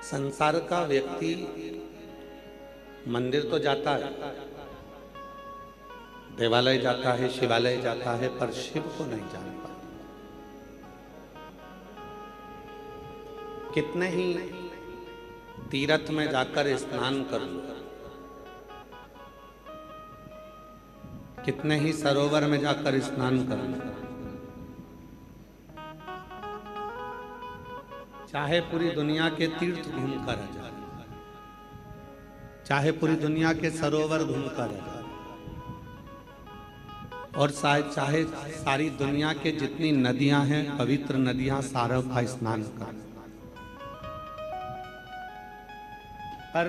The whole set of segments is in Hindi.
संसार का व्यक्ति मंदिर तो जाता है, देवालय जाता है, शिवालय जाता है, पर शिव को नहीं जान पाता। कितने ही तीर्थ में जाकर स्नान कर लो, कितने ही सरोवर में जाकर स्नान कर लो, चाहे पूरी दुनिया के तीर्थ घूम कर आ जाए, चाहे पूरी दुनिया के सरोवर घूम कर आ जाए, और चाहे सारी दुनिया के जितनी नदियां हैं, पवित्र नदियां, सारों का स्नान कर, पर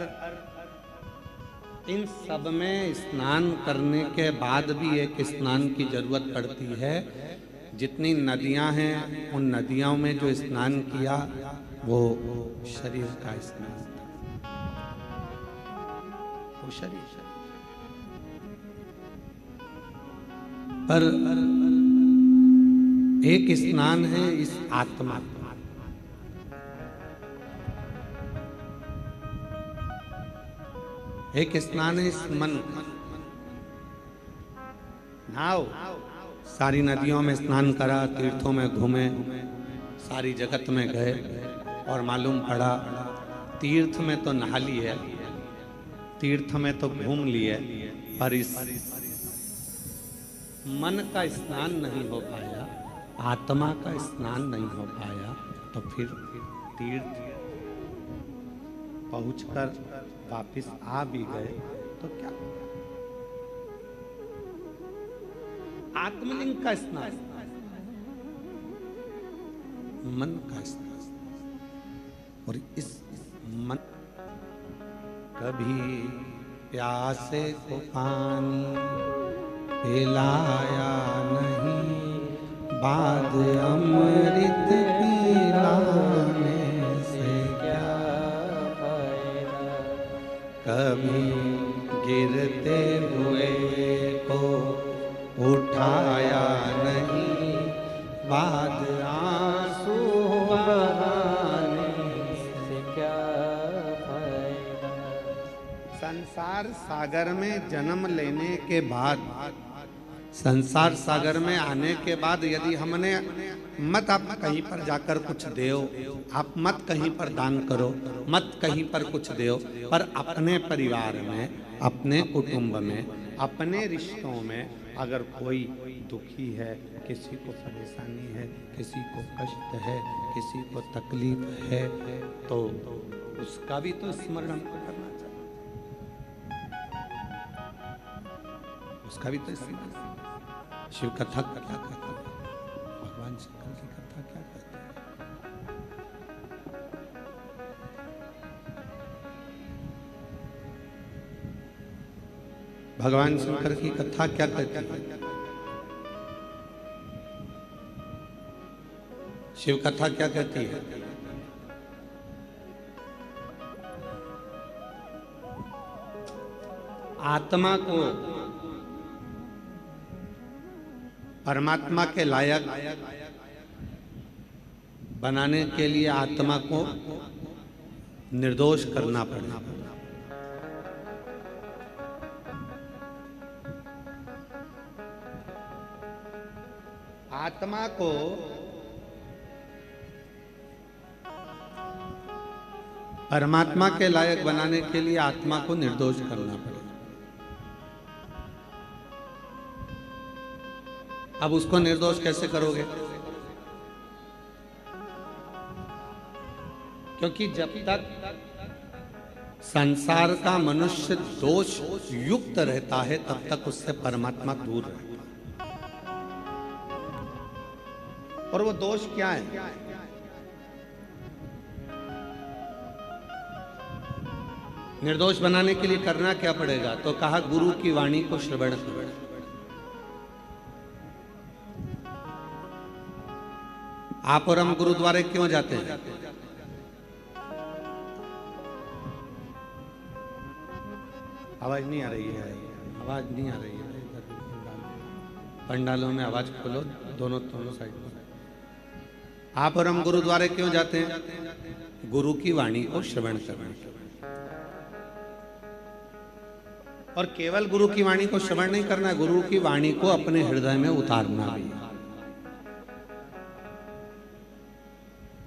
इन सब में स्नान करने के बाद भी एक स्नान की जरूरत पड़ती है। जितनी नदियां हैं, उन नदियों में जो स्नान किया वो शरीर का स्नान था, वो शरीर। पर एक स्नान है इस आत्मा, एक स्नान है इस मन का। नाव सारी नदियों में स्नान करा, तीर्थों में घूमे, सारी जगत में गए, और मालूम पड़ा तीर्थ में तो नहा लिए, तीर्थ में तो घूम लिए, पर इस मन का स्नान नहीं हो पाया, आत्मा का स्नान नहीं हो पाया। तो फिर तीर्थ पहुंचकर वापिस आ भी गए तो क्या? आत्मलिंग का स्नान, मन का स्नान। और इस मन, कभी प्यासे को पानी पिलाया नहीं, बाद अमृत पिलाने से क्या फायदा। कभी गिरते हुए को उठाया नहीं, बाद आंसू बहाने से क्या फायदा। संसार सागर में जन्म लेने के बाद, संसार सागर में आने के बाद, यदि हमने मत आप कहीं पर जाकर कुछ दो, आप मत कहीं पर दान करो, मत कहीं पर कुछ दो, पर अपने परिवार में, अपने कुटुंब में, अपने रिश्तों में अगर कोई दुखी है, किसी को परेशानी है, किसी को कष्ट है, किसी को तकलीफ है, तो उसका भी तो स्मरण हमको करना चाहिए, उसका भी तो स्मरण। शिव कथा क्या कहते हैं, भगवान शंकर की कथा क्या कहते हैं? भगवान शंकर की कथा क्या कहती है? शिव कथा क्या कहती है? आत्मा को परमात्मा के लायक बनाने के लिए आत्मा को निर्दोष करना पड़ेगा। आत्मा को परमात्मा के लायक बनाने के लिए आत्मा को निर्दोष करना पड़ेगा। अब उसको निर्दोष कैसे करोगे? क्योंकि जब तक संसार का मनुष्य दोष युक्त रहता है, तब तक उससे परमात्मा दूर रहता है। और वो दोष क्या है? निर्दोष बनाने के लिए करना क्या पड़ेगा? तो कहा गुरु की वाणी को श्रवण करो। आप और हम गुरुद्वारे क्यों जाते हैं? आवाज नहीं आ रही है, आवाज नहीं आ रही है। पंडालों में आवाज खोलो, दोनों साइड पर। आप और हम गुरुद्वारे क्यों जाते हैं? गुरु की वाणी को श्रवण करना, और केवल गुरु की वाणी को श्रवण नहीं करना, गुरु की वाणी को अपने हृदय में उतारना भी।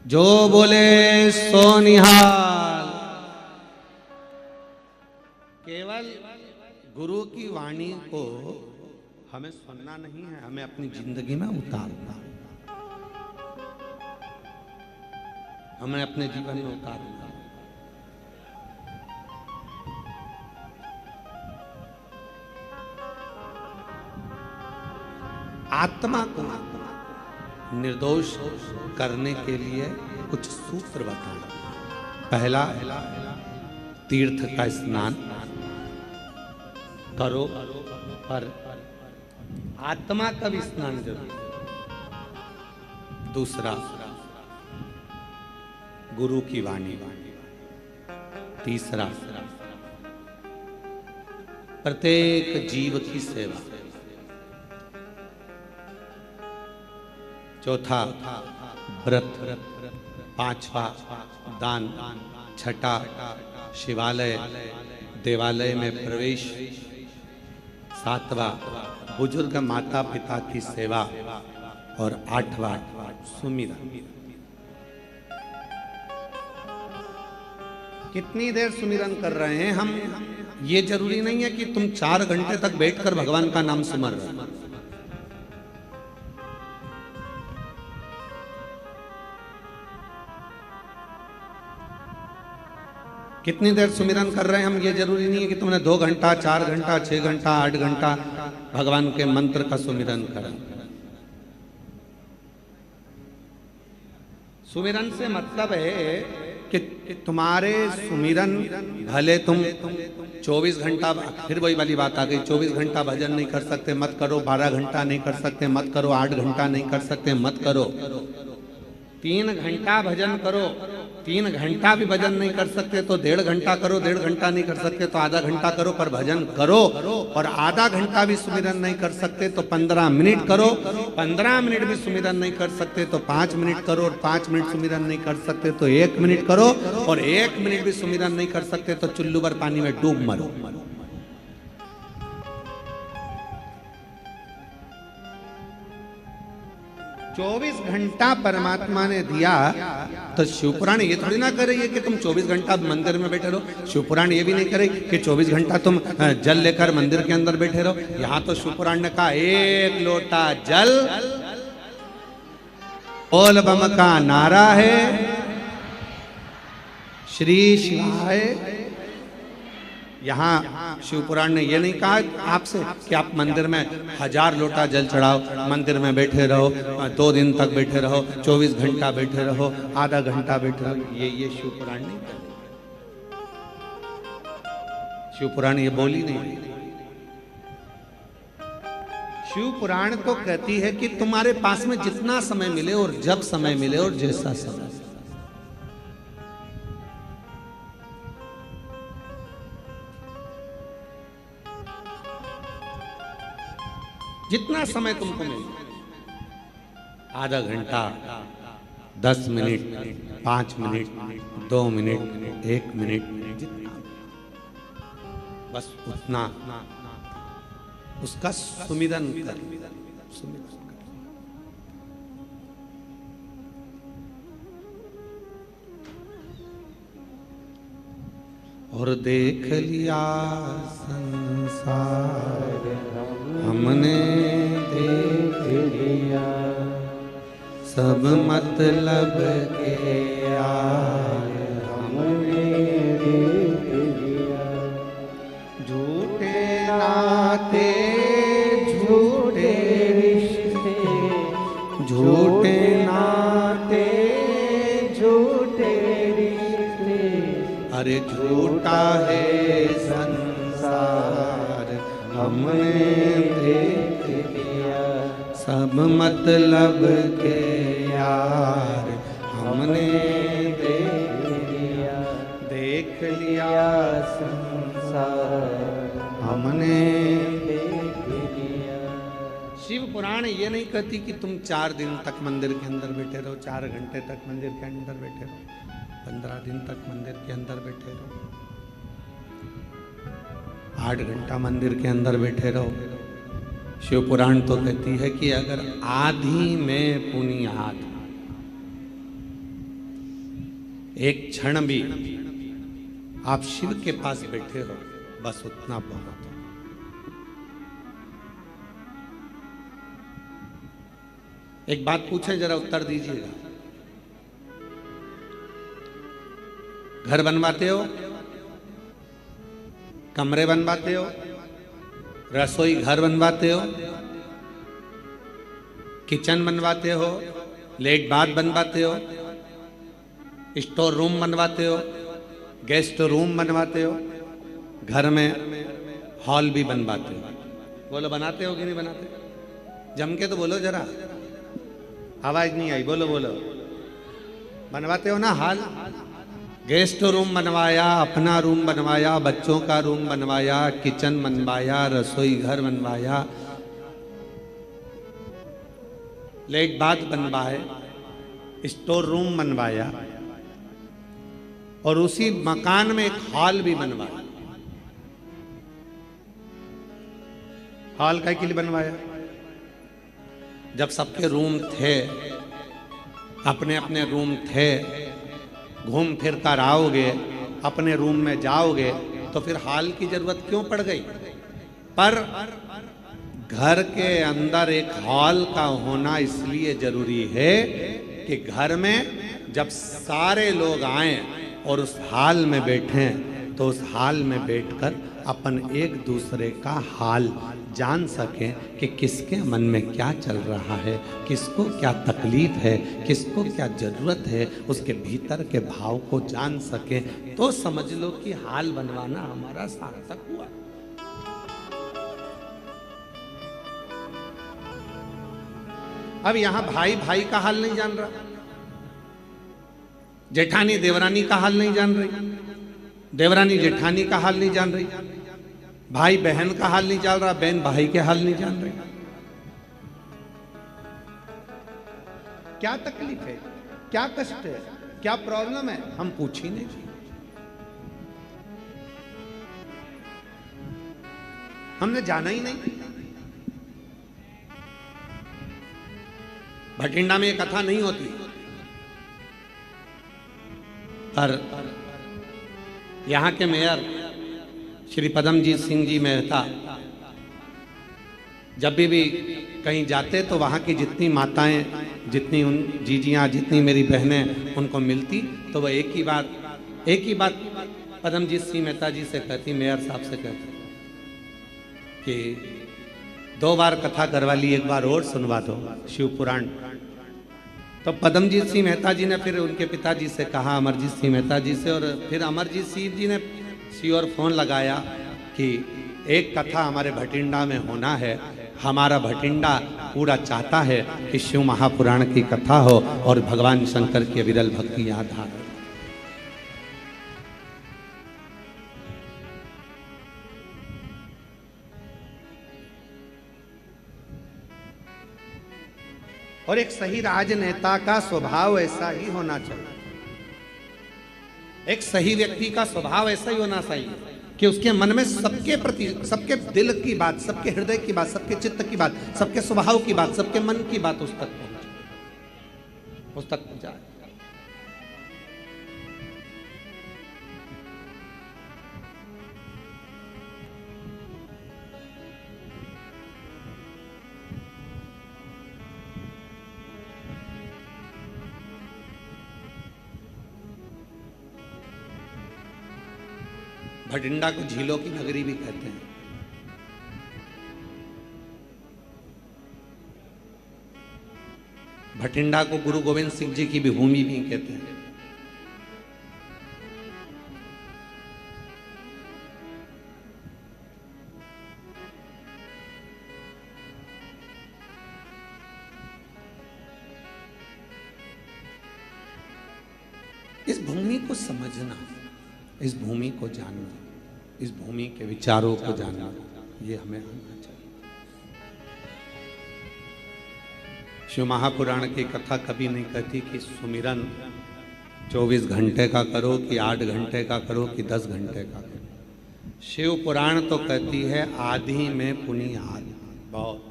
जो बोले सो निहाल। केवल गुरु की वाणी को हमें सुनना नहीं है, हमें अपनी जिंदगी में उतारना, हमें अपने जीवन में उतारना। आत्मा को निर्दोष करने के लिए कुछ सूत्र बताएं। पहला, तीर्थ का स्नान करो, पर आत्मा का भी स्नान जरूर। दूसरा, गुरु की वाणी। तीसरा, प्रत्येक जीव की सेवा। चौथा, व्रत। पांचवा, दान। छठा, शिवालय देवालय में प्रवेश। सातवां, बुजुर्ग माता पिता की सेवा। और आठवां, सुमिरन। कितनी देर सुमिरन कर रहे हैं हम? ये जरूरी नहीं है कि तुम 4 घंटे तक बैठकर भगवान का नाम सुमर रहे हो। कितनी देर सुमिरन कर रहे हैं हम, ये जरूरी नहीं है कि तुमने 2 घंटा, 4 घंटा, 6 घंटा, 8 घंटा भगवान के मंत्र का सुमिरन करा। सुमिरन से मतलब है कि तुम्हारे सुमिरन, भले तुम 24 घंटा, फिर वही वाली बात आ गई, 24 घंटा भजन नहीं कर सकते मत करो, 12 घंटा नहीं कर सकते मत करो, 8 घंटा नहीं कर सकते मत करो, 3 घंटा भजन करो। 3 घंटा भी भजन नहीं कर सकते तो 1.5 घंटा करो, 1.5 घंटा नहीं कर सकते तो आधा घंटा करो, पर भजन करो। और आधा घंटा भी सुमिरन नहीं कर सकते तो 15 मिनट करो, 15 मिनट भी सुमिरन नहीं कर सकते तो 5 मिनट करो, और 5 मिनट सुमिरन नहीं कर सकते तो 1 मिनट करो, और 1 मिनट भी सुमिरन नहीं कर सकते तो चुल्लू भर पानी में डूब मरो। 24 घंटा परमात्मा ने दिया, तो शिवपुराण ये थोड़ी ना करे कि तुम 24 घंटा मंदिर में बैठे रहो। शिवपुराण ये भी नहीं करे कि 24 घंटा तुम जल लेकर मंदिर के अंदर बैठे रहो। यहाँ तो शिवपुराण ने कहा 1 लोटा जल, बोल बम का नारा है, श्री शिवाय। यहाँ शिवपुराण ने यह नहीं कहा आपसे कि आप मंदिर में 1000 लोटा जल चढ़ाओ, मंदिर में बैठे रहो, 2 दिन तक बैठे रहो, 24 घंटा बैठे रहो, आधा घंटा बैठे रहो। ये शिवपुराण नहीं कहते। शिवपुराण ये बोली नहीं। शिवपुराण तो कहती है कि तुम्हारे पास में जितना समय मिले और जब समय मिले और जैसा समय, जितना समय तुमको मिले, आधा घंटा, 10 मिनट, 5 मिनट, 2 मिनट, 1 मिनट, जितना, बस उतना उसका सुमिरन कर। और देख लिया संसार हमने, देख लिया सब मतलब के यार हमने, देख लिया झूठे नाते, झूठे रिश्ते, झूठे नाते, झूठे रिश्ते, अरे झूठा है संसार हमने देख लिया, सब मतलब के यार हमने देख लिया, देख लिया संसार हमने देख लिया। शिव पुराण ये नहीं कहती कि तुम 4 दिन तक मंदिर के अंदर बैठे रहो, 4 घंटे तक मंदिर के अंदर बैठे रहो। 15 दिन तक मंदिर के अंदर बैठे रहो, 8 घंटा मंदिर के अंदर बैठे रहो। शिव पुराण तो कहती है कि अगर आधी में पुनियाद एक क्षण भी आप शिव के पास बैठे हो, बस उतना बहुत। एक बात पूछे, जरा उत्तर दीजिएगा। घर बनवाते हो, कमरे बनवाते हो, रसोई घर बनवाते हो, किचन बनवाते हो, लेट बाथ बनवाते हो, स्टोर रूम बनवाते हो, गेस्ट रूम बनवाते हो, घर में हॉल भी बनवाते हो। बोलो बनाते हो कि नहीं बनाते? जम के तो बोलो जरा, आवाज नहीं आई, बोलो बोलो। बनवाते हो ना हॉल? गेस्ट रूम बनवाया, अपना रूम बनवाया, बच्चों का रूम बनवाया, किचन बनवाया, रसोई घर बनवाया, लेट बाथ बनवाए, स्टोर रूम बनवाया, और उसी मकान में एक हॉल भी बनवाया। हॉल का के लिए बनवाया? जब सबके रूम थे, अपने अपने रूम थे, घूम फिर कर आओगे, अपने रूम में जाओगे, तो फिर हॉल की जरूरत क्यों पड़ गई? पर घर के अंदर एक हॉल का होना इसलिए जरूरी है कि घर में जब सारे लोग आए और उस हॉल में बैठे, तो उस हॉल में बैठकर अपन एक दूसरे का हाल जान सकें कि किसके मन में क्या चल रहा है, किसको क्या तकलीफ है, किसको क्या जरूरत है, उसके भीतर के भाव को जान सकें, तो समझ लो कि हाल बनवाना हमारा सार्थक हुआ। अब यहां भाई भाई का हाल नहीं जान रहा, जेठानी देवरानी का हाल नहीं जान रही, देवरानी जेठानी का हाल नहीं जान रही, भाई बहन का हाल नहीं जान रहा, बहन भाई के हाल नहीं जान रही। क्या तकलीफ है, क्या कष्ट है, क्या प्रॉब्लम है, हम पूछ ही नहीं। हमने जाना ही नहीं। भटिंडा में ये कथा नहीं होती, पर यहां के मेयर श्री पदमजीत सिंह जी मेहता जब भी कहीं जाते तो वहाँ की जितनी माताएं, जितनी उन जीजियाँ, जितनी मेरी बहनें उनको मिलती, तो वह एक ही बात पदमजीत सिंह मेहता जी से कहती, मेयर साहब से कहती कि 2 बार कथा करवा ली, एक बार और सुनवा दो शिव पुराण। तो पदमजीत सिंह मेहता जी ने फिर उनके पिताजी से कहा, अमरजीत सिंह मेहता जी से, और फिर अमरजीत सिंह जी ने और फोन लगाया कि एक कथा हमारे भटिंडा में होना है, हमारा भटिंडा पूरा चाहता है कि शिव महापुराण की कथा हो और भगवान शंकर की अविरल भक्ति याद आ। और एक सही राजनेता का स्वभाव ऐसा ही होना चाहिए, एक सही व्यक्ति का स्वभाव ऐसा ही होना चाहिए कि उसके मन में सबके प्रति, सबके दिल की बात, सबके हृदय की बात, सबके चित्त की बात, सबके स्वभाव की बात, सबके मन की बात उस तक पहुंचाए। भटिंडा को झीलों की नगरी भी कहते हैं। भटिंडा को गुरु गोविंद सिंह जी की भी भूमि भी कहते हैं। इस भूमि को समझना, इस भूमि को जानना, इस भूमि के विचारों को जानना, ये हमें आना चाहिए। शिव महापुराण की कथा कभी नहीं कहती कि सुमिरन 24 घंटे का करो कि 8 घंटे का करो कि 10 घंटे का करो। शिव पुराण तो कहती है आदि में पुनियाद। बहुत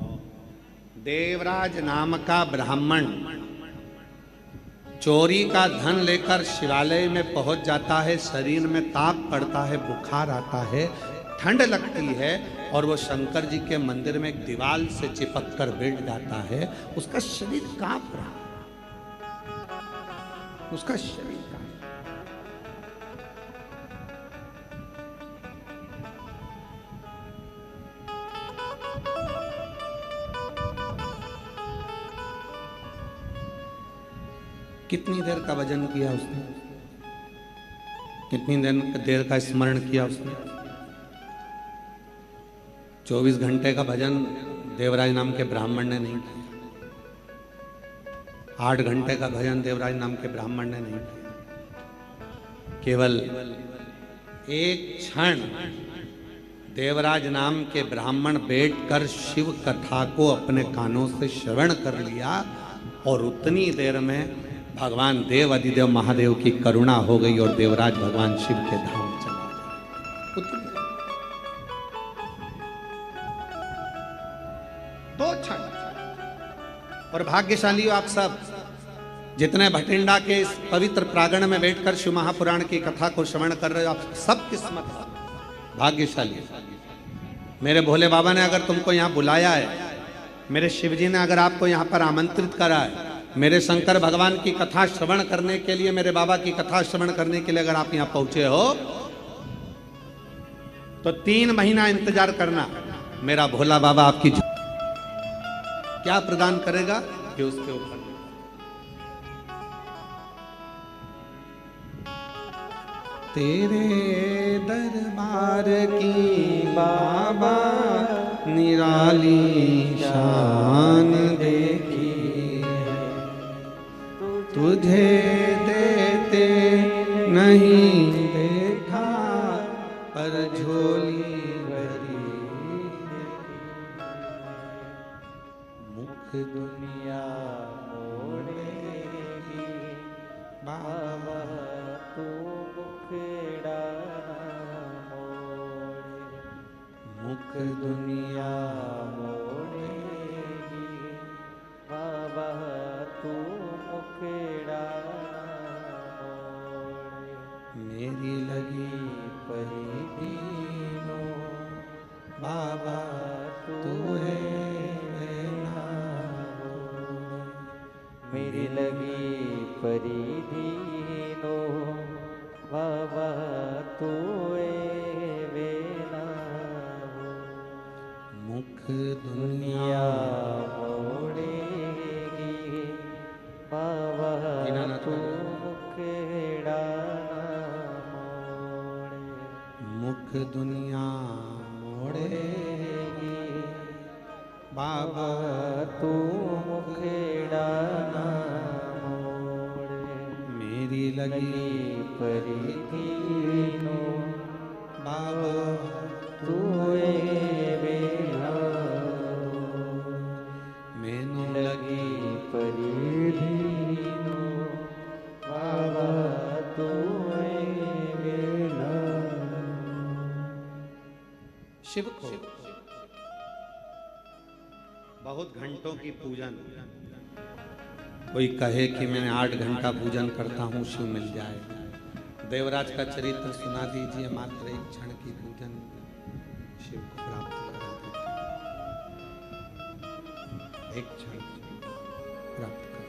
देवराज नाम का ब्राह्मण चोरी का धन लेकर शिवालय में पहुंच जाता है। शरीर में ताप पड़ता है, बुखार आता है, ठंड लगती है और वो शंकर जी के मंदिर में एक दीवार से चिपक कर बैठ जाता है। उसका शरीर कांप रहा, उसका शरीर कितनी देर का भजन किया उसने, कितनी देर का स्मरण किया उसने। 24 घंटे का भजन देवराज नाम के ब्राह्मण ने नहीं किया। 8 घंटे का भजन देवराज नाम के ब्राह्मण ने नहीं किया। केवल एक क्षण देवराज नाम के ब्राह्मण बैठकर शिव कथा को अपने कानों से श्रवण कर लिया और उतनी देर में भगवान देव अधिदेव महादेव की करुणा हो गई और देवराज भगवान शिव के धाम चला गया। दो क्षण। और भाग्यशाली हो आप सब जितने भटिंडा के इस पवित्र प्रांगण में बैठकर शिव महापुराण की कथा को श्रवण कर रहे हो। आप सब किस्मत भाग्यशाली। मेरे भोले बाबा ने अगर तुमको यहाँ बुलाया है, मेरे शिव जी ने अगर आपको यहाँ पर आमंत्रित करा है, मेरे शंकर भगवान की कथा श्रवण करने के लिए, मेरे बाबा की कथा श्रवण करने के लिए अगर आप यहां पहुंचे हो तो 3 महीना इंतजार करना। मेरा भोला बाबा आपकी क्या प्रदान करेगा कि उसके ऊपर तेरे दरबार की बाबा निराली शान देखी, तुझे देते नहीं देखा पर झोली भरी। मुख दुनिया मोड़ेगी बाबा तू मुखड़ा मोड़े। मुख दुनिया मोड़ेगी बाबा तू मुखड़ा मोड़े। मेरी लगी परी दीनो बाबा तू है ना बोले। मेरी लगी परी दीनो बाबा तू वेना। मुख दुनिया मोड़ेगी बाबा तू मुखड़ा मोड़े। मुख दुनिया मोड़ेगी बाबा तू मुखड़ा मोड़े। मेरी लगी परी दीनो बाबा तू बेला। मैनू लगी परी दीनो बाबा तू बेला। शिव को बहुत घंटों की पूजन। कोई कहे कि मैंने 8 घंटा पूजन करता हूँ शिव मिल जाएगा। देवराज का चरित्र सुना दीजिए, मात्र एक क्षण की पूजन शिव को प्राप्त करा देते। एक क्षण प्राप्त कर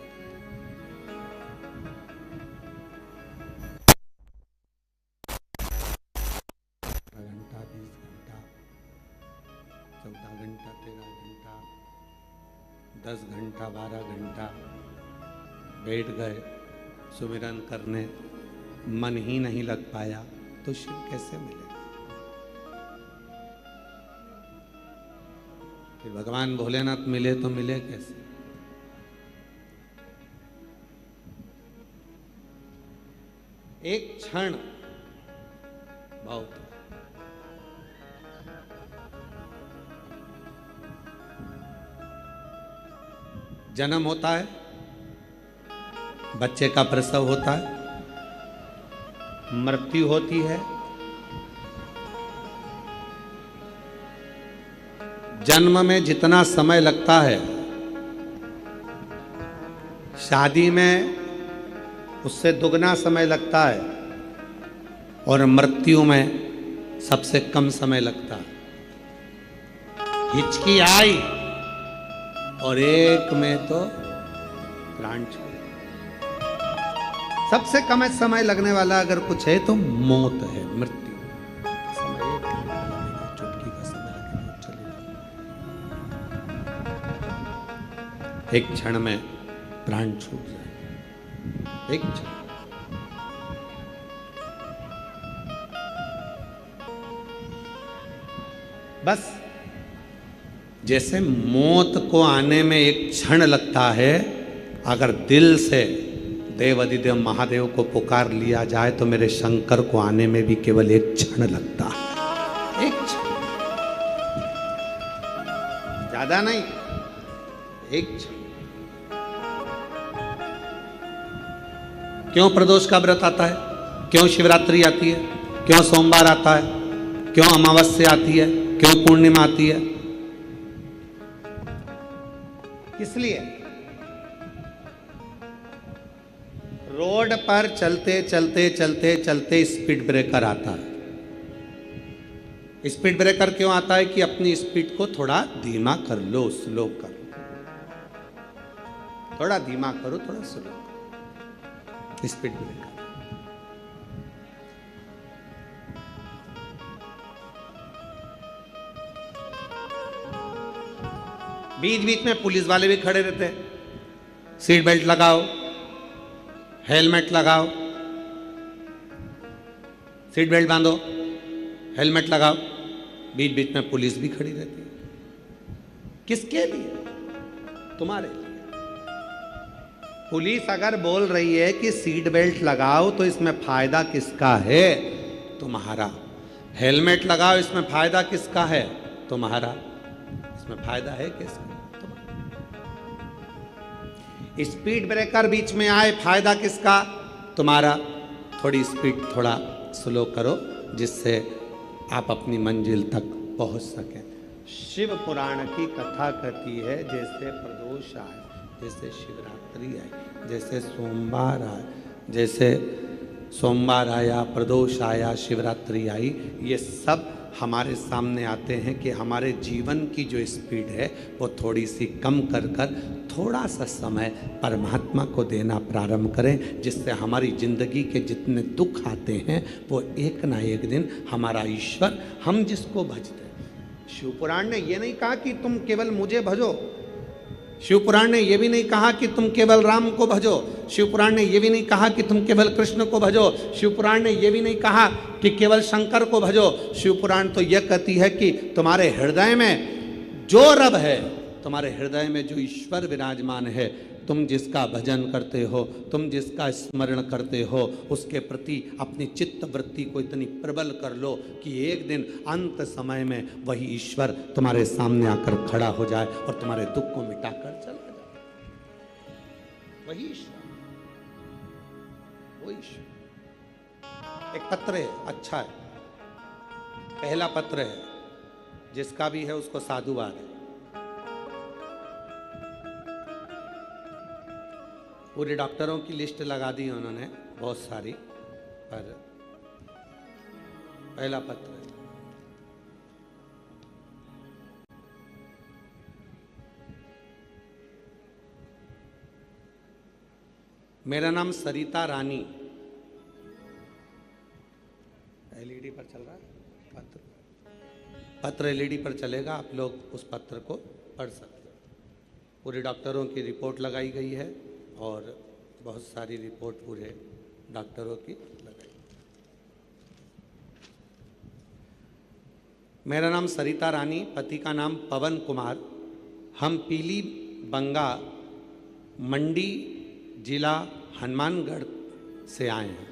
घंटा, 20 घंटा, 14 घंटा, 13 घंटा, 10 घंटा, 12 घंटा बैठ गए सुमिरन करने, मन ही नहीं लग पाया तो शिव कैसे मिलेगा? फिर भगवान भोलेनाथ मिले तो मिले कैसे? एक क्षण बहुत। जन्म होता है, बच्चे का प्रसव होता है, मृत्यु होती है, जन्म में जितना समय लगता है शादी में उससे दुगना समय लगता है, और मृत्यु में सबसे कम समय लगता है। हिचकी आई और एक में तो प्राण छोड़। सबसे कम समय लगने वाला अगर कुछ है तो मौत है, मृत्यु। समय एक लगेगा, चुटकी का समय लगेगा, चलेगा। एक क्षण में प्राण छूट जाए, एक क्षण। बस जैसे मौत को आने में एक क्षण लगता है, अगर दिल से देव अधिदेव महादेव को पुकार लिया जाए तो मेरे शंकर को आने में भी केवल एक क्षण लगता है, एक क्षण, ज्यादा नहीं, एक क्षण। क्यों प्रदोष का व्रत आता है, क्यों शिवरात्रि आती है, क्यों सोमवार आता है, क्यों अमावस्या आती है, क्यों पूर्णिमा आती है? इसलिए रोड पर चलते चलते चलते चलते स्पीड ब्रेकर आता है। स्पीड ब्रेकर क्यों आता है? कि अपनी स्पीड को थोड़ा धीमा कर लो, स्लो कर लो, थोड़ा धीमा करो, थोड़ा स्लो करो। स्पीड ब्रेकर बीच बीच में पुलिस वाले भी खड़े रहते हैं, सीट बेल्ट लगाओ, हेलमेट लगाओ, सीट बेल्ट बांधो, हेलमेट लगाओ। बीच बीच में पुलिस भी खड़ी रहती है। किसके लिए? तुम्हारे लिए। पुलिस अगर बोल रही है कि सीट बेल्ट लगाओ तो इसमें फायदा किसका है? तुम्हारा। हेलमेट लगाओ, इसमें फायदा किसका है? तुम्हारा। इसमें फायदा है किसका? स्पीड ब्रेकर बीच में आए, फायदा किसका? तुम्हारा। थोड़ी स्पीड थोड़ा स्लो करो जिससे आप अपनी मंजिल तक पहुंच सकें। शिव पुराण की कथा कहती है जैसे प्रदोष आए, जैसे शिवरात्रि आई, जैसे सोमवार आए, जैसे सोमवार आया, प्रदोष आया, शिवरात्रि आई, ये सब हमारे सामने आते हैं कि हमारे जीवन की जो स्पीड है वो थोड़ी सी कम कर कर थोड़ा सा समय परमात्मा को देना प्रारंभ करें, जिससे हमारी ज़िंदगी के जितने दुख आते हैं वो एक ना एक दिन हमारा ईश्वर, हम जिसको भजते हैं। शिवपुराण ने ये नहीं कहा कि तुम केवल मुझे भजो, शिवपुराण ने यह भी नहीं कहा कि तुम केवल राम को भजो, शिवपुराण ने यह भी नहीं कहा कि तुम केवल कृष्ण को भजो, शिवपुराण ने यह भी नहीं कहा कि केवल शंकर को भजो। शिवपुराण तो यह कहती है कि तुम्हारे हृदय में जो रब है, तुम्हारे हृदय में जो ईश्वर विराजमान है, तुम जिसका भजन करते हो, तुम जिसका स्मरण करते हो, उसके प्रति अपनी चित्त वृत्ति को इतनी प्रबल कर लो कि एक दिन अंत समय में वही ईश्वर तुम्हारे सामने आकर खड़ा हो जाए और तुम्हारे दुख को मिटाकर चला जाए। वही ईश्वर, वही ईश्वर। एक पत्र है, अच्छा है, पहला पत्र है, जिसका भी है उसको साधुवाद है। पूरे डॉक्टरों की लिस्ट लगा दी उन्होंने, बहुत सारी, पर पहला पत्र है। मेरा नाम सरिता रानी। एलईडी पर चल रहा है पत्र, पत्र एलईडी पर चलेगा, आप लोग उस पत्र को पढ़ सकते हैं। पूरे डॉक्टरों की रिपोर्ट लगाई गई है और बहुत सारी रिपोर्ट पूरे डॉक्टरों की लगाई। मेरा नाम सरिता रानी, पति का नाम पवन कुमार। हम पीली बंगा मंडी जिला हनुमानगढ़ से आए हैं।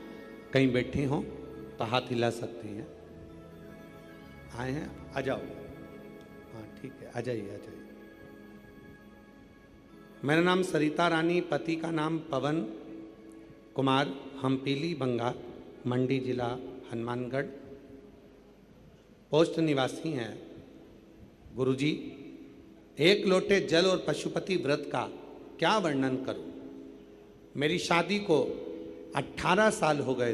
कहीं बैठी हों तो हाथ हिला सकती हैं। आए हैं, आ जाओ। हाँ ठीक है, आ जाइए, आ जाइए। मेरा नाम सरिता रानी, पति का नाम पवन कुमार। हम पीली बंगा मंडी जिला हनुमानगढ़, पोस्ट निवासी हैं। गुरुजी, एक लोटे जल और पशुपति व्रत का क्या वर्णन करूं? मेरी शादी को 18 साल हो गए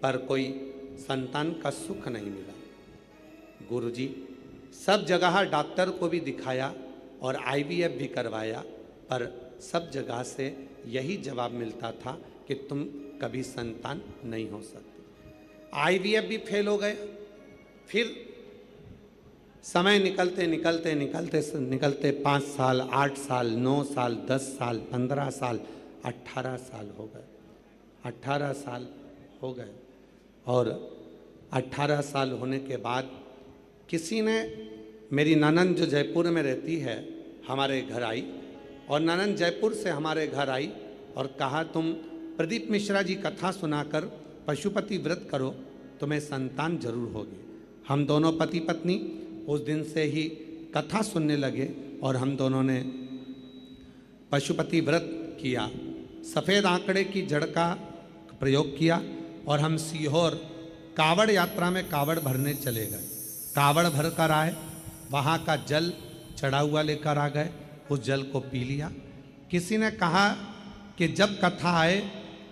पर कोई संतान का सुख नहीं मिला। गुरुजी, सब जगह डॉक्टर को भी दिखाया और IVF भी करवाया, पर सब जगह से यही जवाब मिलता था कि तुम कभी संतान नहीं हो सकते। IVF भी फेल हो गया। फिर समय निकलते निकलते निकलते निकलते 5 साल, 8 साल, 9 साल, 10 साल, 15 साल, 18 साल हो गए। 18 साल हो गए और 18 साल होने के बाद किसी ने, मेरी ननंद जो जयपुर में रहती है, हमारे घर आई और ननंद जयपुर से हमारे घर आई और कहा तुम प्रदीप मिश्रा जी कथा सुनाकर पशुपति व्रत करो, तुम्हें संतान जरूर होगी। हम दोनों पति पत्नी उस दिन से ही कथा सुनने लगे और हम दोनों ने पशुपति व्रत किया। सफ़ेद आंकड़े की जड़ का प्रयोग किया और हम सीहोर कावड़ यात्रा में कावड़ भरने चले गए। कावड़ भर कर आए, वहाँ का जल चढ़ा हुआ लेकर आ गए, उस जल को पी लिया। किसी ने कहा कि जब कथा आए,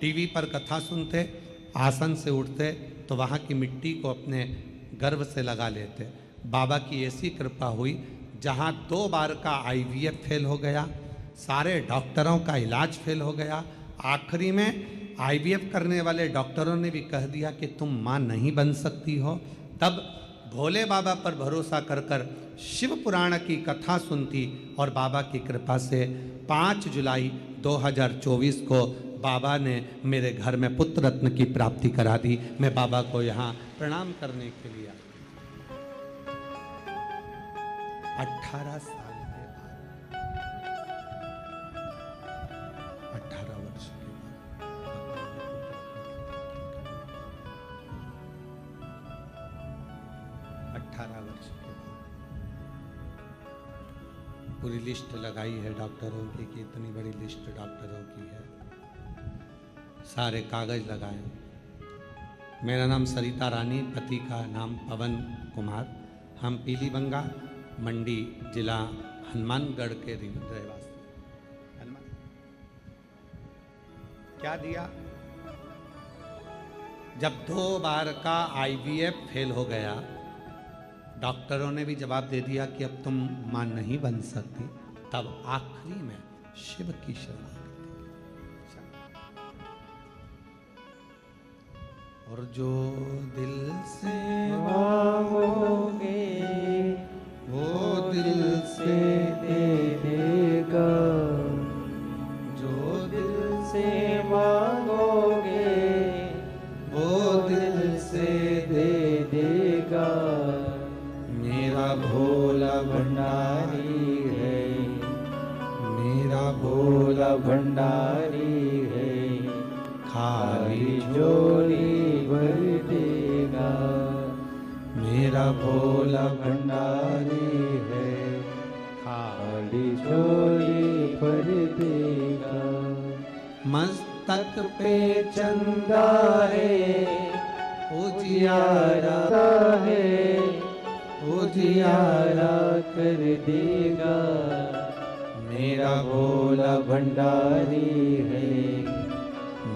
टीवी पर कथा सुनते, आसन से उठते तो वहाँ की मिट्टी को अपने गर्भ से लगा लेते। बाबा की ऐसी कृपा हुई, जहाँ 2 बार का IVF फेल हो गया, सारे डॉक्टरों का इलाज फेल हो गया। आखिरी में IVF करने वाले डॉक्टरों ने भी कह दिया कि तुम माँ नहीं बन सकती हो। तब भोले बाबा पर भरोसा कर कर शिव पुराण की कथा सुनती और बाबा की कृपा से 5 जुलाई 2024 को बाबा ने मेरे घर में पुत्र रत्न की प्राप्ति करा दी। मैं बाबा को यहाँ प्रणाम करने के लिए 18 साल के बाद, 18 वर्ष के बाद, 18 वर्ष के बाद पूरी लिस्ट लगाई है डॉक्टरों की कि इतनी बड़ी लिस्ट डॉक्टरों की है, सारे कागज लगाए। मेरा नाम सरिता रानी, पति का नाम पवन कुमार। हम पीलीबंगा मंडी जिला हनुमानगढ़ के रहवासी। हनुमान क्या दिया? जब 2 बार का IVF फेल हो गया, डॉक्टरों ने भी जवाब दे दिया कि अब तुम मां नहीं बन सकती, तब आखिरी में शिव की शरण। और जो दिल से मांगोगे वो दिल से दे देगा, जो दिल से मांगोगे वो दिल से दे देगा। मेरा भोला भंडारी है, मेरा भोला भंडारी है, खाली झोली भर देगा। मेरा भोला भंडारी है, खाली झोली भर देगा। मस्तक पे चंदा है, उजियारा है, उजियारा कर देगा। मेरा भोला भंडारी है,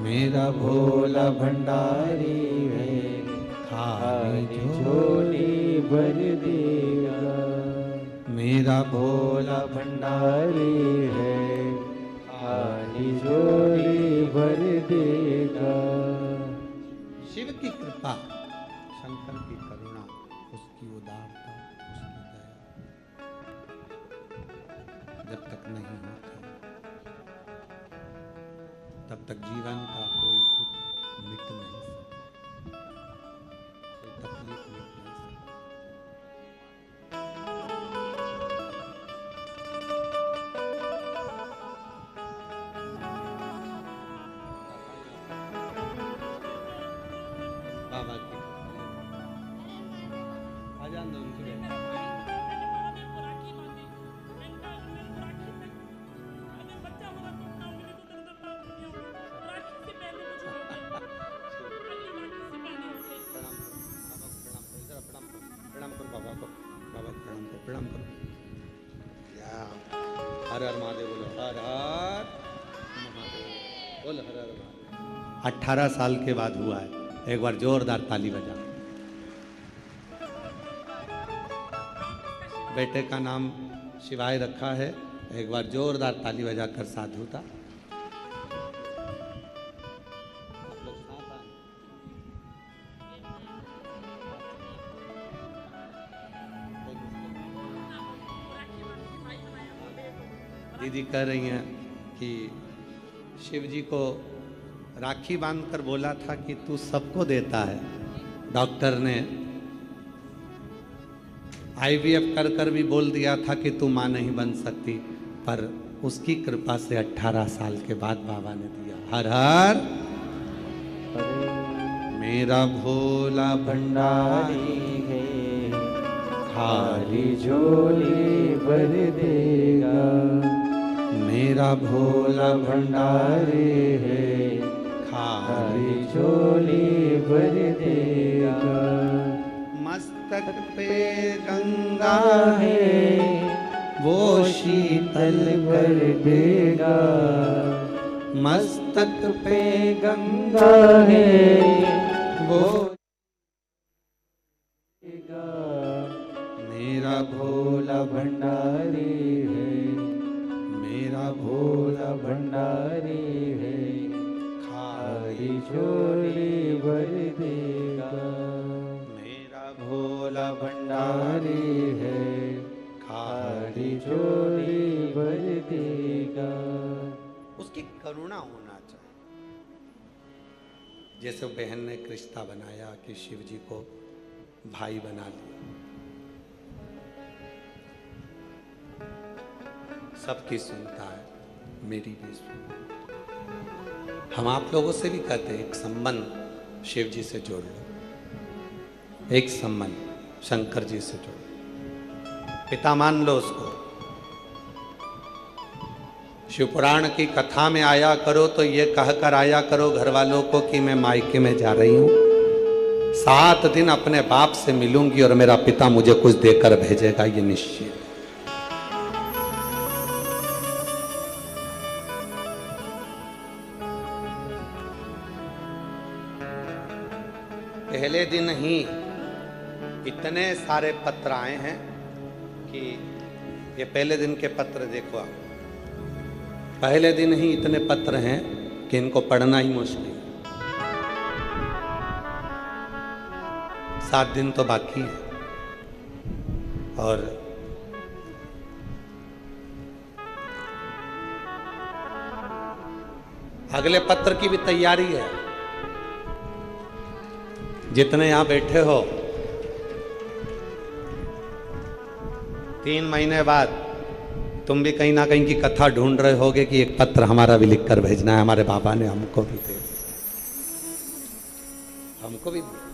मेरा भोला भंडारी है, खाली झोली भर देगा। मेरा भोला भंडारी है, खाली झोली भर देगा। शिव की कृपा, शंकर की करुणा, उसकी उदारता, उसकी दया जब तक नहीं होता तब तक जीवन का कोई दुख मिट नहीं सकता, कोई तकलीफ मिट नहीं सकती। बाबा की आजान दो उनकी प्रणाम करो। हर हर महादेव बोलो, हर हर महादेव बोलो, हर हर महादेव। 18 साल के बाद हुआ है, एक बार जोरदार ताली बजा। बेटे का नाम शिवाय रखा है, एक बार जोरदार ताली बजाकर साधुता। दीदी कह रही हैं कि शिव जी को राखी बांधकर बोला था कि तू सबको देता है। डॉक्टर ने IVF कर कर भी बोल दिया था कि तू मां नहीं बन सकती, पर उसकी कृपा से 18 साल के बाद बाबा ने दिया। हर हर मेरा भोला भंडारी है, खाली झोली भर देगा। मेरा भोला भंडारी है, खाली झोली भर देगा। मस्तक पे गंगा है, वो शीतल कर देगा। मस्तक पे गंगा है, वो मेरा भोला भंडारी है, मेरा भोला भंडारी है, खाली झोली भर देगा। मेरा भोला भंडारी है, खाली झोली भर देगा। उसकी करुणा होना चाहिए। जैसे बहन ने एक रिश्ता बनाया कि शिव जी को भाई बना लिया, सबकी सुनता है, मेरी भी सुन। हम आप लोगों से भी कहते हैं एक संबंध शिव जी से जोड़ लो, एक संबंध शंकर जी से जोड़ लो, पिता मान लो उसको। शिव पुराण की कथा में आया करो तो ये कहकर आया करो घर वालों को कि मैं मायके में जा रही हूं, 7 दिन अपने बाप से मिलूंगी और मेरा पिता मुझे कुछ देकर भेजेगा, ये निश्चित। पहले दिन ही इतने सारे पत्र आए हैं कि ये पहले दिन के पत्र देखो आप, पहले दिन ही इतने पत्र हैं कि इनको पढ़ना ही मुश्किल है। 7 दिन तो बाकी है और अगले पत्र की भी तैयारी है। जितने यहां बैठे हो, 3 महीने बाद तुम भी कहीं ना कहीं की कथा ढूंढ रहे होगे कि एक पत्र हमारा भी लिख कर भेजना है, हमारे बाबा ने हमको भी दे, हमको भी दे।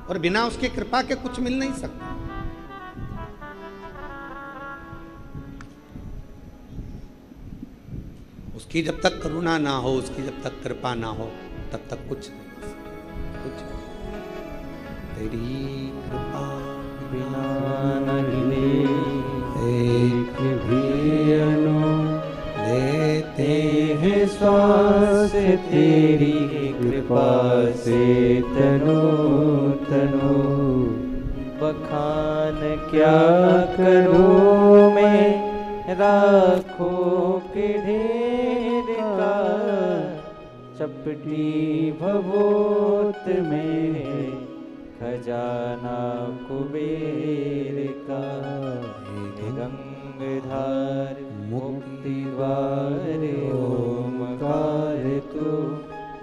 और बिना उसकी कृपा के कुछ मिल नहीं सकता। उसकी जब तक करुणा ना हो, उसकी जब तक कृपा ना हो, तब तक कुछ नहीं, कुछ नहीं। तेरी कृपा बिना नहीं एक भी अनु लेते हैं श्वास, तेरी कृपा से तनु तनु। बखान क्या करूं मैं राखों के ढेर का, चपटी भभूत में खजाना कुबेर का। गंगधार मुक्ति द्वार ओमकार तू,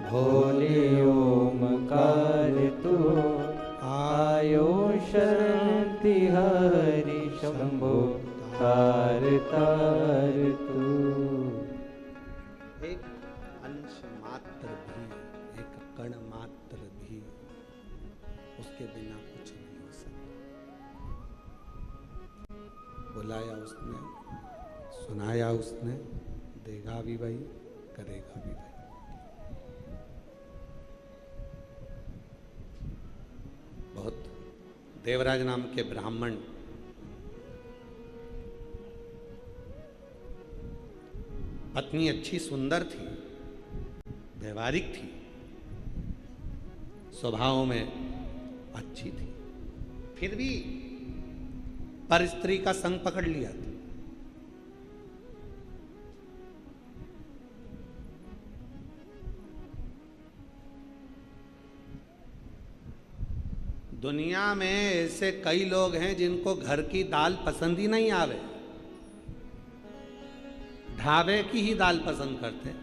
भोले ओमकार तू। आयो शरण तिहारी शंभो तार तार तू। एक अंश मात्र भी, एक कण मात्र भी उसके बिना कुछ नहीं हो सकता। बुलाया उसने, सुनाया उसने, देगा भी भाई, करेगा भी नहीं। बहुत देवराज नाम के ब्राह्मण पत्नी अच्छी सुंदर थी, व्यवहारिक थी, स्वभाव में अच्छी थी, फिर भी पर स्त्री का संग पकड़ लिया था। दुनिया में ऐसे कई लोग हैं जिनको घर की दाल पसंद ही नहीं आवे, ढाबे की ही दाल पसंद करते।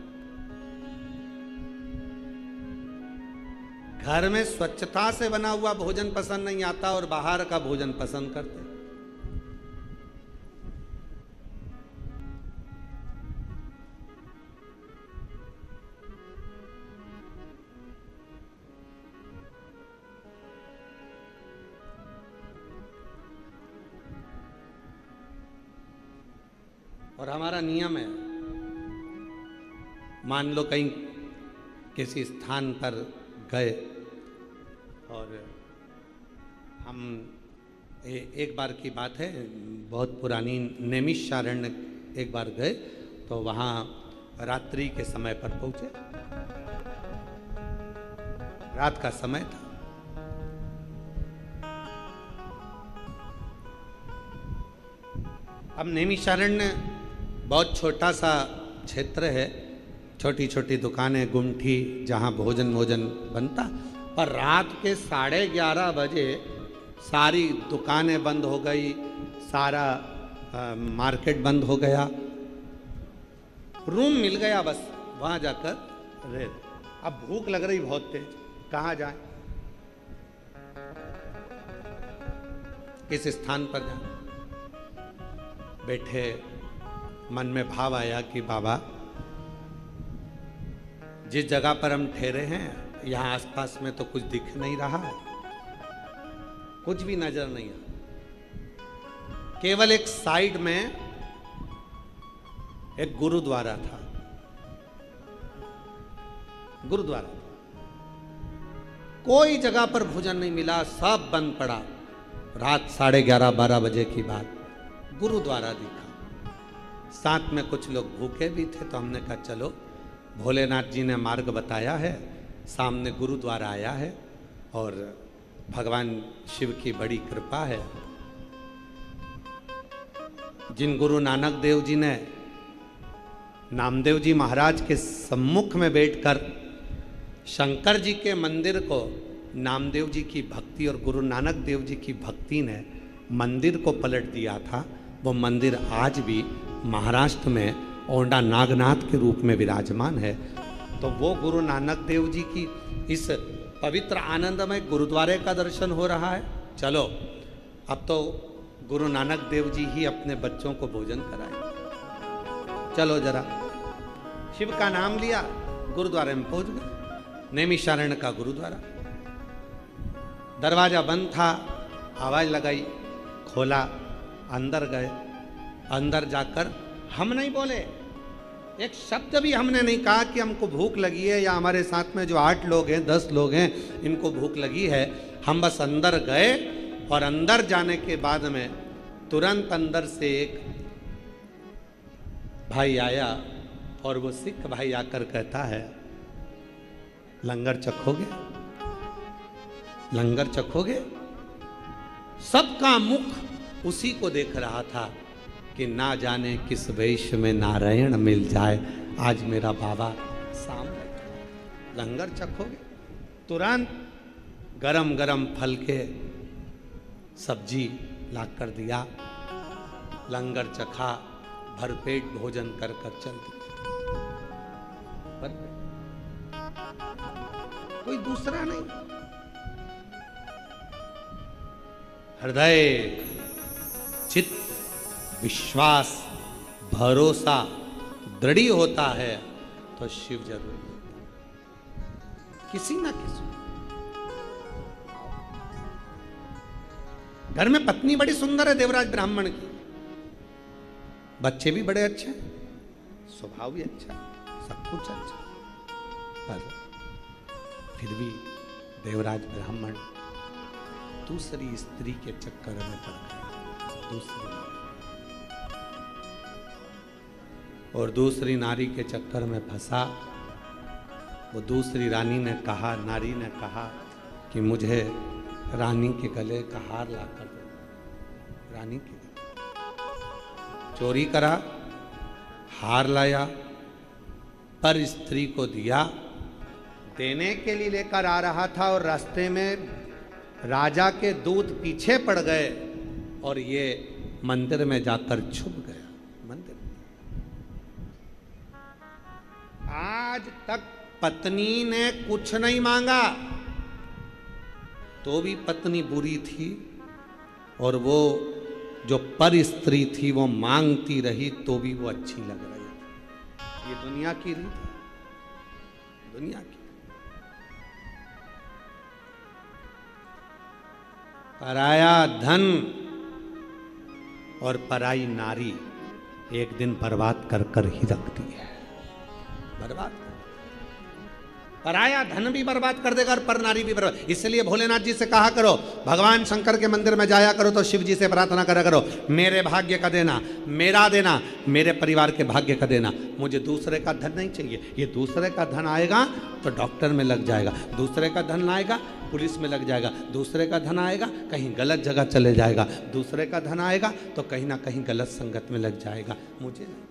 घर में स्वच्छता से बना हुआ भोजन पसंद नहीं आता और बाहर का भोजन पसंद करते। और हमारा नियम है, मान लो कहीं किसी स्थान पर गए और हम एक बार की बात है, बहुत पुरानी, नैमिषारण्य एक बार गए तो वहाँ रात्रि के समय पर पहुँचे, रात का समय था। अब नैमिषारण्य बहुत छोटा सा क्षेत्र है, छोटी छोटी दुकानें, गुमठी, जहाँ भोजन बनता। पर रात के 11:30 बजे सारी दुकानें बंद हो गई, सारा मार्केट बंद हो गया, रूम मिल गया बस वहाँ जाकर रह। अब भूख लग रही बहुत तेज, कहाँ जाए, किस स्थान पर जाए। बैठे, मन में भाव आया कि बाबा जिस जगह पर हम ठहरे हैं यहाँ आसपास में तो कुछ दिख नहीं रहा है, कुछ भी नजर नहीं आ, केवल एक साइड में एक गुरुद्वारा था, गुरुद्वारा। कोई जगह पर भोजन नहीं मिला, सब बंद पड़ा। रात 11:30-12 बजे की बात, गुरुद्वारा दिखा, साथ में कुछ लोग भूखे भी थे, तो हमने कहा चलो, भोलेनाथ जी ने मार्ग बताया है, सामने गुरुद्वारा आया है और भगवान शिव की बड़ी कृपा है। जिन गुरु नानक देव जी ने नामदेव जी महाराज के सम्मुख में बैठकर शंकर जी के मंदिर को नामदेव जी की भक्ति और गुरु नानक देव जी की भक्ति ने मंदिर को पलट दिया था, वो मंदिर आज भी महाराष्ट्र में औंडा नागनाथ के रूप में विराजमान है। तो वो गुरु नानक देव जी की इस पवित्र आनंदमय गुरुद्वारे का दर्शन हो रहा है। चलो, अब तो गुरु नानक देव जी ही अपने बच्चों को भोजन कराए। चलो जरा, शिव का नाम लिया, गुरुद्वारे में पहुंच गए, नैमिषारण्य का गुरुद्वारा। दरवाजा बंद था, आवाज लगाई, खोला, अंदर गए। अंदर जाकर हम नहीं बोले, एक शब्द भी हमने नहीं कहा कि हमको भूख लगी है, या हमारे साथ में जो 8 लोग हैं, 10 लोग हैं, इनको भूख लगी है। हम बस अंदर गए और अंदर जाने के बाद में तुरंत अंदर से एक भाई आया और वो सिख भाई आकर कहता है, लंगर चखोगे, लंगर चखोगे। सबका मुख उसी को देख रहा था कि ना जाने किस वेश में नारायण मिल जाए, आज मेरा बाबा सामने, लंगर चखोगे। तुरंत गरम गरम फल के सब्जी ला कर दिया, लंगर चखा, भरपेट भोजन कर चल दिया। कोई दूसरा नहीं, हृदय, चित्त, विश्वास, भरोसा दृढ़ होता है तो शिव जरूर किसी ना किसी। घर में पत्नी बड़ी सुंदर है देवराज ब्राह्मण की, बच्चे भी बड़े अच्छे, स्वभाव भी अच्छा, सब पूछा पर फिर भी देवराज ब्राह्मण दूसरी स्त्री के चक्कर में पड़ गए, और दूसरी नारी के चक्कर में फंसा। वो दूसरी रानी ने कहा, नारी ने कहा कि मुझे रानी के गले का हार ला कर दो। रानी के गले चोरी करा, हार लाया, पर स्त्री को दिया। देने के लिए लेकर आ रहा था और रास्ते में राजा के दूत पीछे पड़ गए और ये मंदिर में जाकर छुप गया। मंदिर आज तक पत्नी ने कुछ नहीं मांगा तो भी पत्नी बुरी थी, और वो जो पर स्त्री थी वो मांगती रही तो भी वो अच्छी लग रही थी। ये दुनिया की रीत है, दुनिया की। पराया धन और पराई नारी एक दिन बर्बाद कर कर ही रखती है, बर्बाद। पराया धन भी बर्बाद कर देगा और पर नारी भी बर्बाद। इसलिए भोलेनाथ जी से कहा करो, भगवान शंकर के मंदिर में जाया करो तो शिव जी से प्रार्थना करा करो, मेरे भाग्य का देना, मेरा देना, मेरे परिवार के भाग्य का देना। मुझे दूसरे का धन नहीं चाहिए। ये दूसरे का धन आएगा तो डॉक्टर में लग जाएगा, दूसरे का धन आएगा पुलिस में लग जाएगा, दूसरे का धन आएगा कहीं गलत जगह चले जाएगा, दूसरे का धन आएगा तो कहीं ना कहीं गलत संगत में लग जाएगा। मुझे नहीं,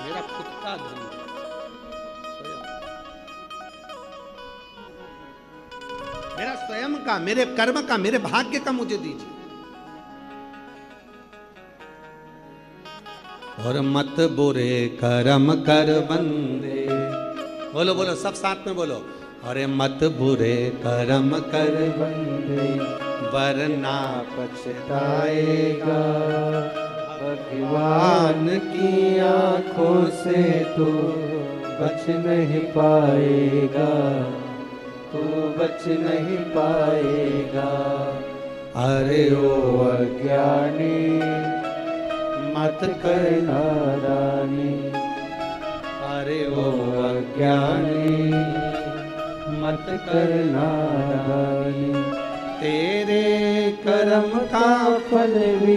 मेरा खुद का धन, मेरा स्वयं का, मेरे कर्म का, मेरे भाग्य का मुझे दीजिए। और मत बुरे कर्म कर बंदे, बोलो बोलो सब साथ में बोलो। अरे मत बुरे कर्म कर बंदे वरना पछताएगा, भगवान की आंखों से तू बच नहीं पाएगा, तू बच नहीं पाएगा। अरे ओ अज्ञानी मत कर नादानी, अरे ओ अज्ञानी मत कर नादानी। तेरे कर्म का फल भी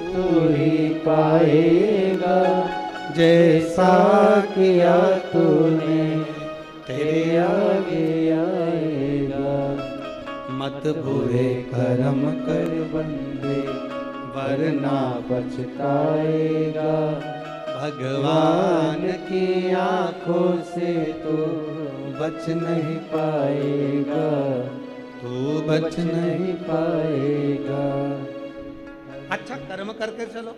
तू ही पाएगा, जैसा किया तूने तेरे आगे आएगा। मत बुरे कर्म कर बंदे वरना पछताएगा, भगवान की आंखों से तू बच नहीं पाएगा, तू बच नहीं पाएगा। अच्छा कर्म करके चलो,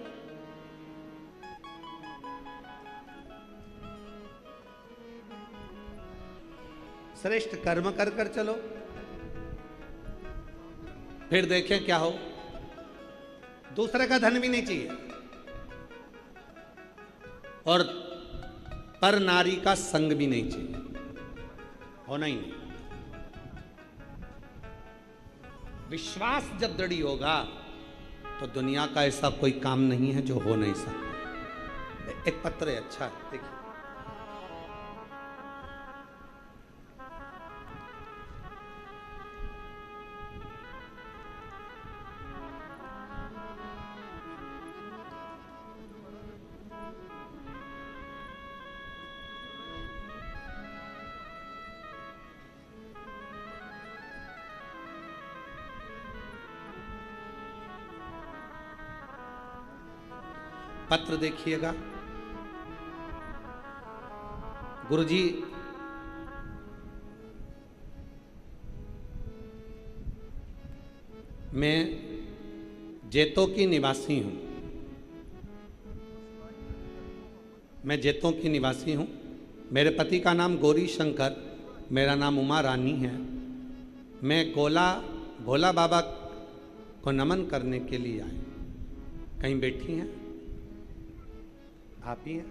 श्रेष्ठ कर्म कर कर चलो, फिर देखें क्या हो। दूसरे का धन भी नहीं चाहिए और पर नारी का संग भी नहीं चाहिए, होना ही नहीं। विश्वास जब दृढ़ होगा तो दुनिया का ऐसा कोई काम नहीं है जो हो नहीं सकता। एक पत्र है, अच्छा है, देखिए। पत्र देखिएगा। गुरुजी मैं जैतो की निवासी हूं, मैं जैतो की निवासी हूं। मेरे पति का नाम गौरी शंकर, मेरा नाम उमा रानी है। मैं भोला बाबा को नमन करने के लिए आई। कहीं बैठी हैं आप ही हैं?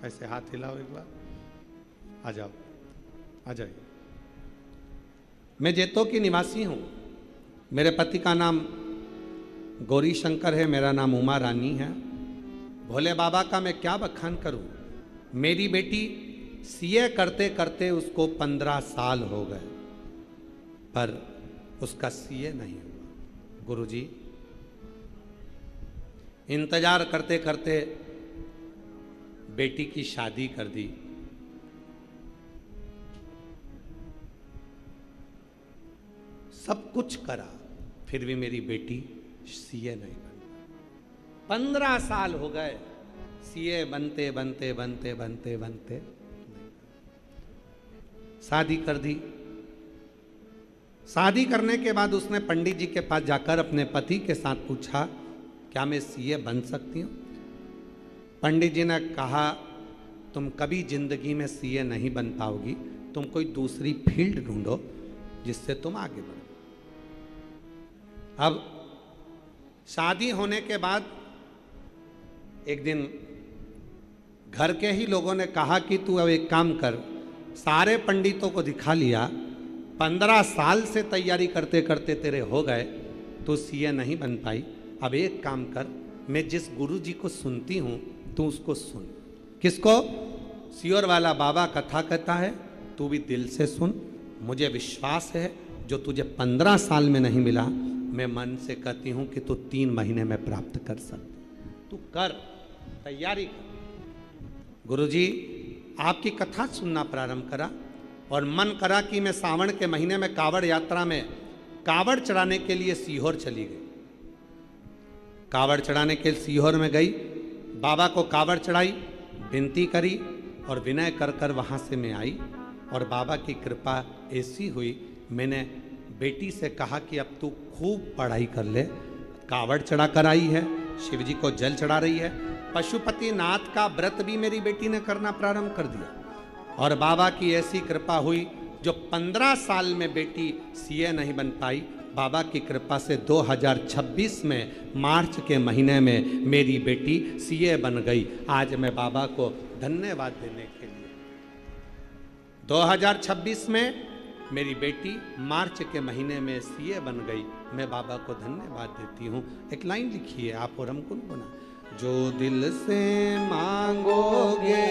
ऐसे हाथ हिलाओ एक बार, आ जाओ, आ जाइए। मैं जैतो की निवासी हूँ। मेरे पति का नाम गौरी शंकर है, मेरा नाम उमा रानी है। भोले बाबा का मैं क्या बखान करूँ। मेरी बेटी सीए करते करते उसको 15 साल हो गए, पर उसका सीए नहीं हुआ। गुरुजी, इंतजार करते करते बेटी की शादी कर दी। सब कुछ करा, फिर भी मेरी बेटी सीए नहीं बनी। 15 साल हो गए सीए बनते बनते बनते बनते बनते शादी कर दी। शादी करने के बाद उसने पंडित जी के पास जाकर अपने पति के साथ पूछा, क्या मैं सीए बन सकती हूँ? पंडित जी ने कहा, तुम कभी जिंदगी में सीए नहीं बन पाओगी, तुम कोई दूसरी फील्ड ढूंढो जिससे तुम आगे बढ़ो। अब शादी होने के बाद एक दिन घर के ही लोगों ने कहा कि तू अब एक काम कर, सारे पंडितों को दिखा लिया, 15 साल से तैयारी करते करते तेरे हो गए, तू सीए नहीं बन पाई। अब एक काम कर, मैं जिस गुरु जी को सुनती हूँ तू उसको सुन। किसको? सियोर वाला बाबा कथा कहता है, तू भी दिल से सुन। मुझे विश्वास है जो तुझे 15 साल में नहीं मिला, मैं मन से कहती हूँ कि तू 3 महीने में प्राप्त कर सकती। तू कर, तैयारी कर। गुरुजी आपकी कथा सुनना प्रारंभ करा और मन करा कि मैं सावन के महीने में कावड़ यात्रा में कावड़ चढ़ाने के लिए सीहोर चली गई। कावड़ चढ़ाने के लिए सीहोर में गई, बाबा को कावड़ चढ़ाई, विनती करी और विनय कर कर वहाँ से मैं आई। और बाबा की कृपा ऐसी हुई, मैंने बेटी से कहा कि अब तू खूब पढ़ाई कर ले। कावड़ चढ़ा कर आई है, शिव जी को जल चढ़ा रही है, पशुपति नाथ का व्रत भी मेरी बेटी ने करना प्रारंभ कर दिया। और बाबा की ऐसी कृपा हुई, जो 15 साल में बेटी सीए नहीं बन पाई, बाबा की कृपा से 2026 में मार्च के महीने में मेरी बेटी सीए बन गई। आज मैं बाबा को धन्यवाद देने के लिए 2026 में मेरी बेटी मार्च के महीने में सीए बन गई। मैं बाबा को धन्यवाद देती हूँ। एक लाइन लिखी है आप और हम गुनगुना, जो दिल से मांगोगे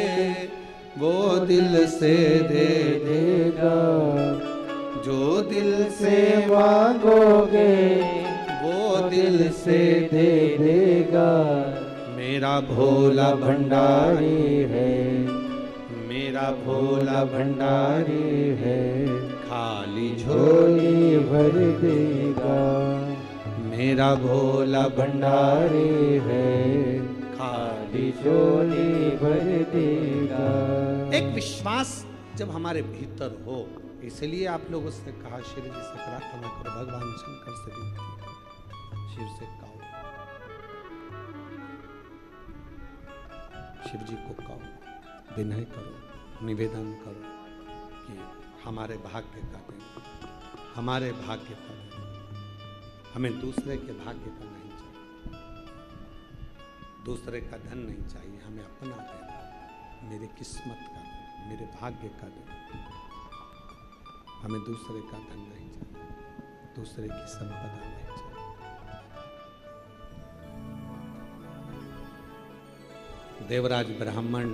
वो दिल से दे देगा, जो दिल से मांगोगे वो दिल से दे देगा। मेरा भोला भंडारी है, मेरा भोला भंडारी है, खाली झोली भर देगा। मेरा भोला भंडारी है, खाली झोली भर देगा। एक विश्वास जब हमारे भीतर हो, इसलिए आप लोगों से कहा, श्री जी से प्रार्थना करो, भगवान शंकर से विनती करो, शिव से कहो, शिव जी को कहो, विनय करो, निवेदन करो कि हमारे भाग्य का दें, हमारे भाग्य का दें। हमें दूसरे के भाग्य का नहीं चाहिए, दूसरे का धन नहीं चाहिए, हमें अपना देना, मेरी किस्मत का दें, मेरे भाग्य का दें। हमें दूसरे का धन नहीं चाहिए, दूसरे की संपदा नहीं चाहिए। देवराज ब्राह्मण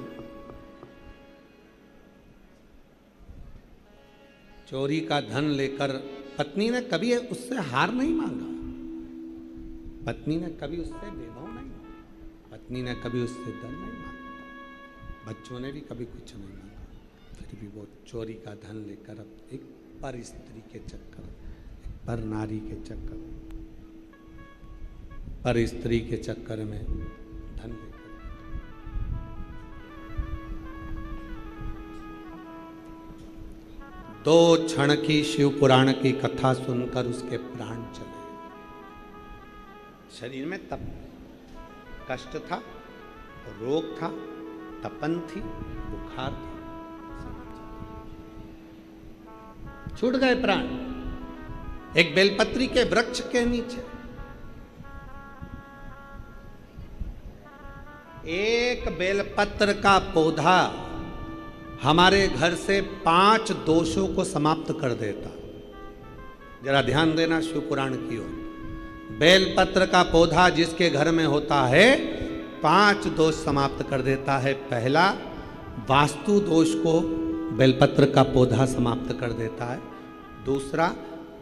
चोरी का धन लेकर, पत्नी ने कभी उससे हार नहीं मांगा, पत्नी ने कभी उससे भेदभाव नहीं मांगा, पत्नी ने कभी उससे धन नहीं मांगा, बच्चों ने भी कभी कुछ नहीं मांगा। फिर भी वो चोरी का धन लेकर अब एक पर स्त्री के चक्कर, एक पर नारी के चक्कर, पर स्त्री के चक्कर में धन लेकर दो क्षण की शिव पुराण की कथा सुनकर उसके प्राण चले। शरीर में तप, कष्ट था, रोग था, तपन थी, बुखार था, छूट गए प्राण। एक बेलपत्री के वृक्ष के नीचे एक बेलपत्र का पौधा हमारे घर से 5 दोषों को समाप्त कर देता। जरा ध्यान देना शिव पुराण की ओर। बेलपत्र का पौधा जिसके घर में होता है 5 दोष समाप्त कर देता है। पहला, वास्तु दोष को बेलपत्र का पौधा समाप्त कर देता है। दूसरा,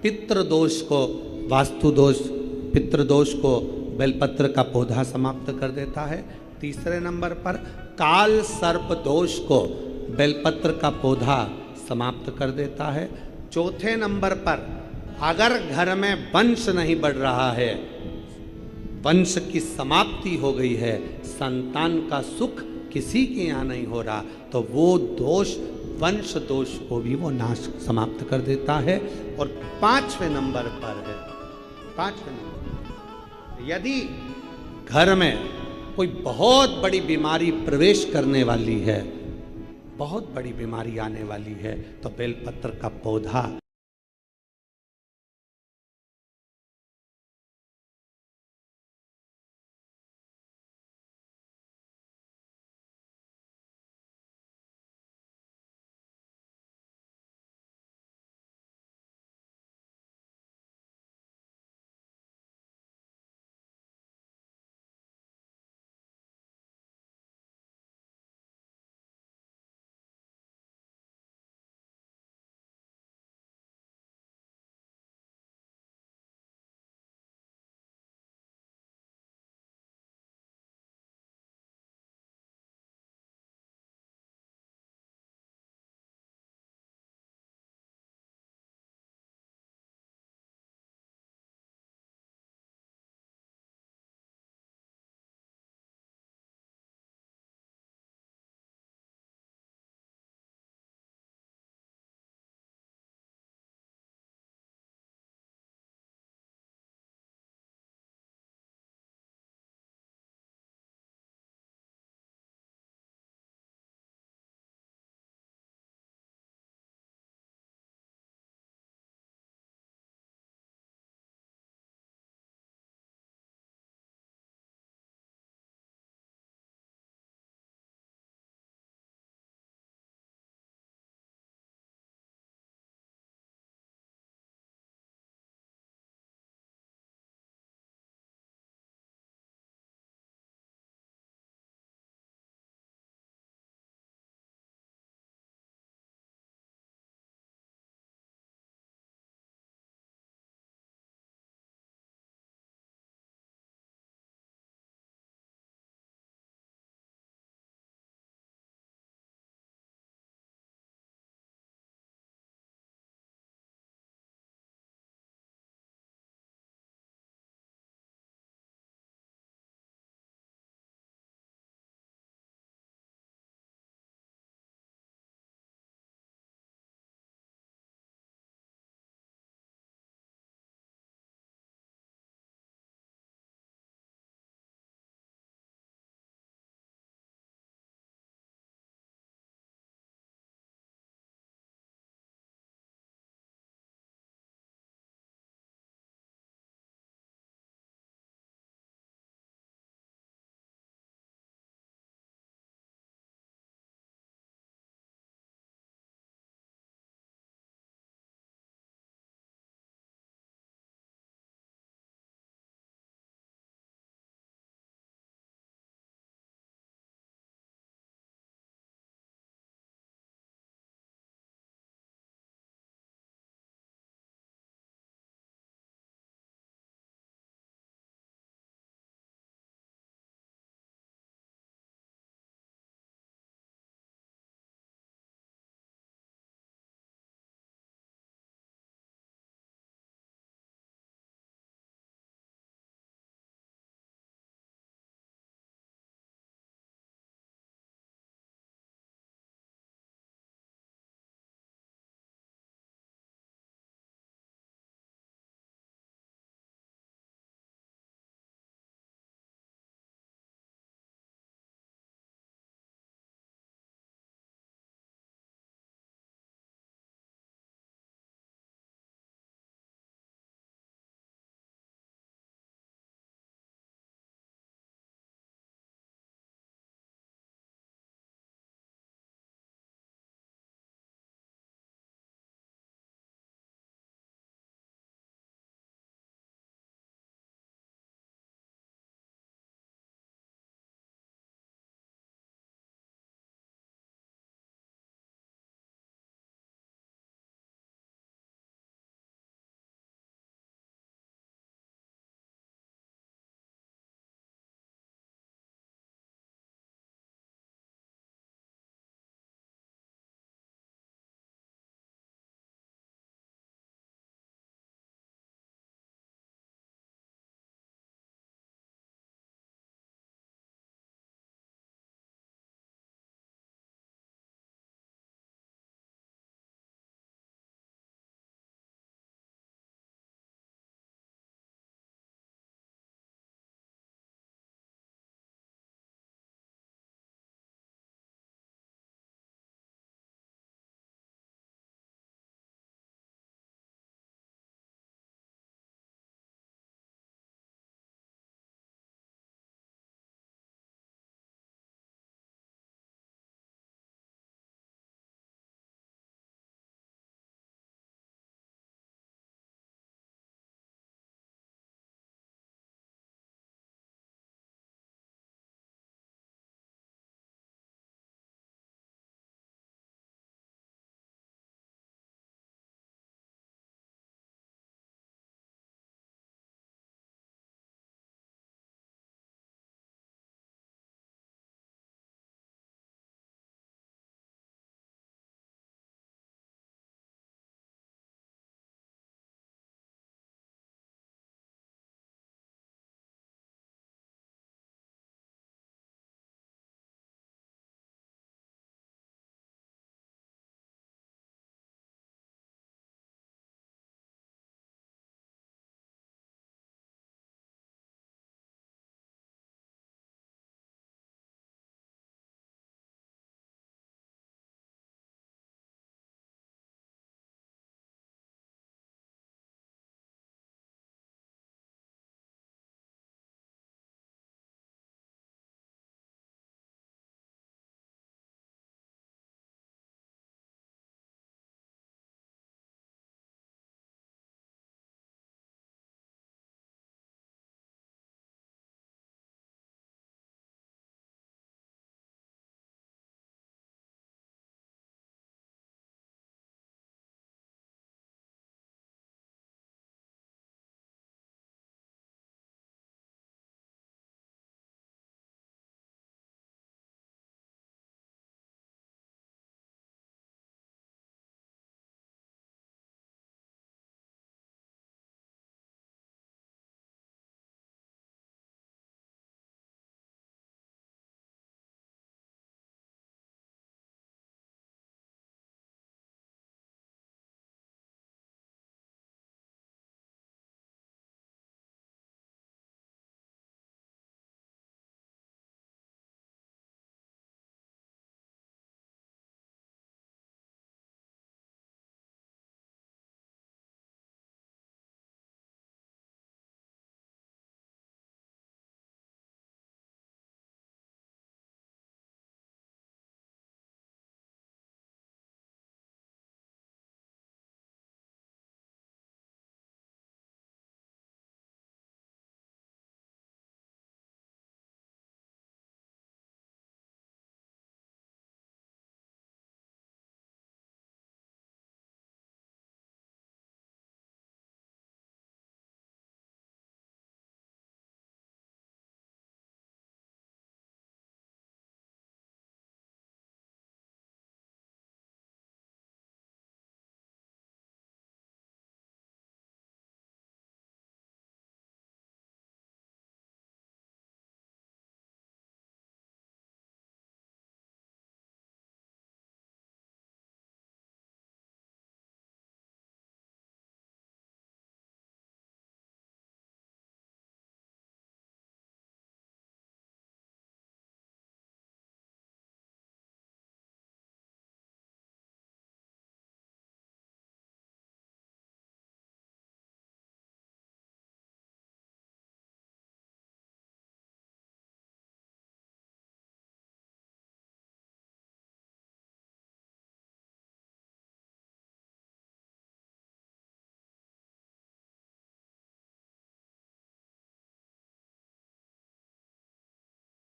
पितृदोष को, वास्तु दोष पितृदोष को बेलपत्र का पौधा समाप्त कर देता है। तीसरे नंबर पर काल सर्प दोष को बेलपत्र का पौधा समाप्त कर देता है। चौथे नंबर पर अगर घर में वंश नहीं बढ़ रहा है, वंश की समाप्ति हो गई है, संतान का सुख किसी के यहाँ नहीं हो रहा, तो वो दोष, वंश दोष को भी वो नाश समाप्त कर देता है। और पांचवें नंबर पर है, पांचवें नंबर, यदि घर में कोई बहुत बड़ी बीमारी प्रवेश करने वाली है, बहुत बड़ी बीमारी आने वाली है, तो बेलपत्र का पौधा